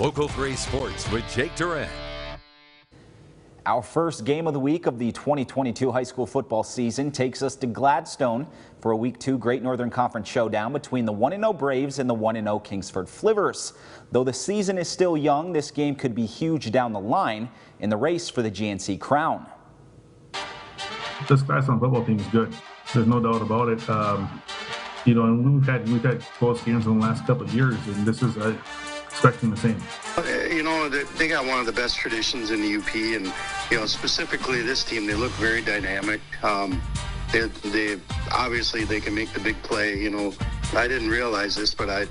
Local 3 Sports with Jake Durant. Our first game of the week of the 2022 high school football season takes us to Gladstone for a Week 2 Great Northern Conference showdown between the 1-0 Braves and the 1-0 Kingsford Flivers. Though the season is still young, this game could be huge down the line in the race for the GNC crown. This Gladstone football team is good. There's no doubt about it. And we've had close games in the last couple of years, and this is expecting the same. They got one of the best traditions in the UP, and specifically this team, they look very dynamic. They obviously they can make the big play. I didn't realize this, but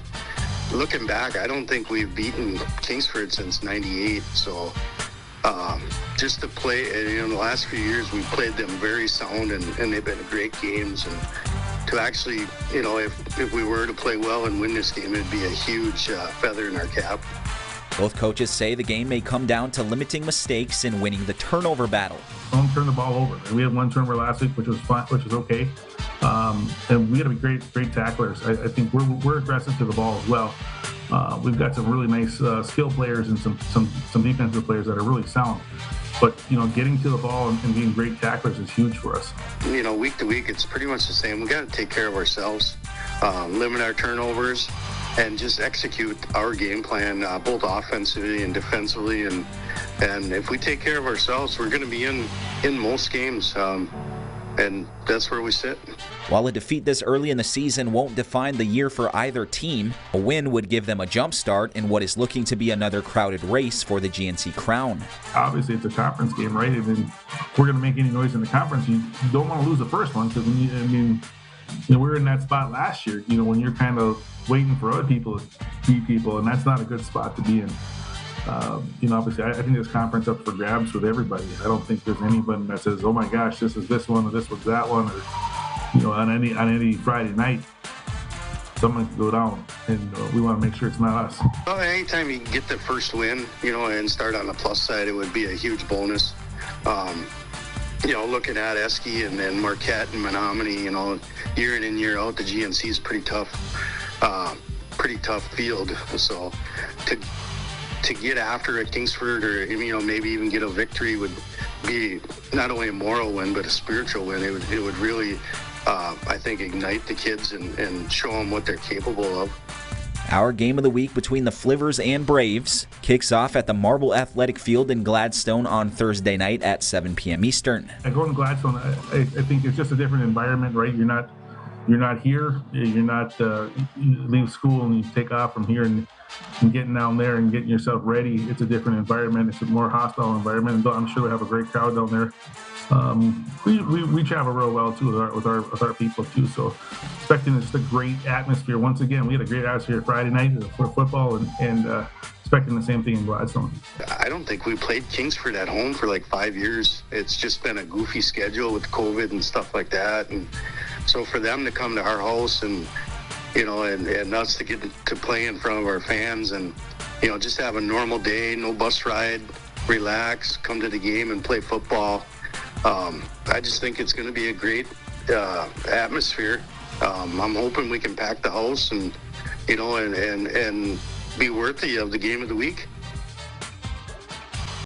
looking back, I don't think we've beaten Kingsford since '98. So just to play, in the last few years, we've played them very sound, and they've been great games. And to actually, if we were to play well and win this game, it'd be a huge feather in our cap. Both coaches say the game may come down to limiting mistakes and winning the turnover battle. Don't turn the ball over. We had one turnover last week, which was fun, which is okay. And we got to be great tacklers. I think we're aggressive to the ball as well. We've got some really nice skill players and some defensive players that are really sound. But, getting to the ball and being great tacklers is huge for us. Week to week, it's pretty much the same. We got to take care of ourselves, limit our turnovers, and just execute our game plan, both offensively and defensively. And if we take care of ourselves, we're going to be in most games. And that's where we sit. While a defeat this early in the season won't define the year for either team, a win would give them a jump start in what is looking to be another crowded race for the GNC crown. Obviously, it's a conference game, right? And if we're going to make any noise in the conference, you don't want to lose the first one, because we were in that spot last year, when you're kind of waiting for other people to beat people, and that's not a good spot to be in. Obviously, I think this conference up for grabs with everybody. I don't think there's anybody that says, "Oh my gosh, this is this one or this was that one," or on any Friday night, someone can go down, and we want to make sure it's not us. Well, anytime you get the first win, and start on the plus side, it would be a huge bonus. Looking at Eski and then Marquette and Menominee, year in and year out, the GNC is pretty tough field. So to get after at Kingsford, or maybe even get a victory, would be not only a moral win but a spiritual win. It would really, I think, ignite the kids and show them what they're capable of. Our game of the week between the Flivers and Braves kicks off at the Marble Athletic Field in Gladstone on Thursday night at 7 p.m. Eastern. Going to Gladstone, I think it's just a different environment, right? You're not here. You're not. You leave school and you take off from here and getting down there and getting yourself ready. It's a different environment. It's a more hostile environment. I'm sure we have a great crowd down there. We travel real well too with our people too. So expecting just a great atmosphere. Once again, we had a great atmosphere Friday night for football, and expecting the same thing in Gladstone. I don't think we played Kingsford at home for like 5 years. It's just been a goofy schedule with COVID and stuff like that. And so for them to come to our house and us to get to play in front of our fans and, just have a normal day, no bus ride, relax, come to the game and play football. I just think it's going to be a great atmosphere. I'm hoping we can pack the house and be worthy of the game of the week.